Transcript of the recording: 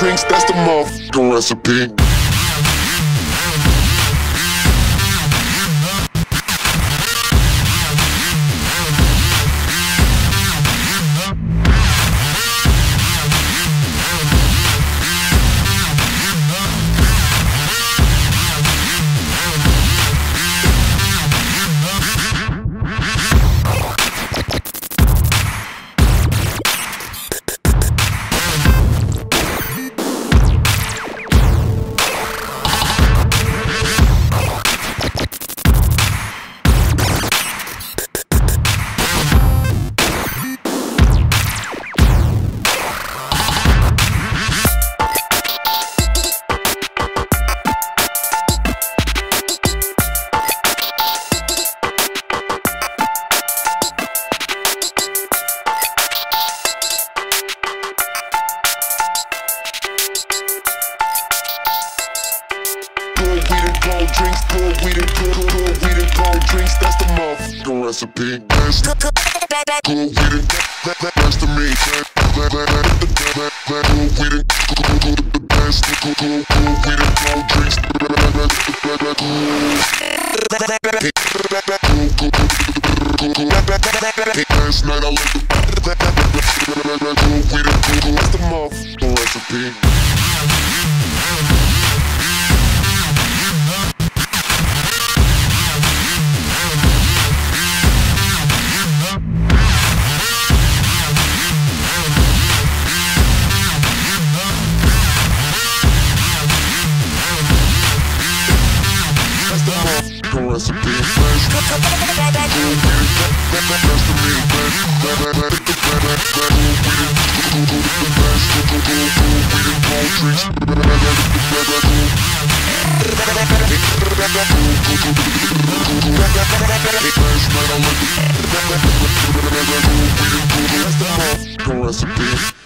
drinks, that's the motherfucking recipe. Drinks, cold weed and cold drinks, that's the motherfucking recipe. Cold weed and that's the meat. Cold weed and cold drinks. Last night I let the cold weed and cold, that's the motherfucking recipe. Recipe. Recipe.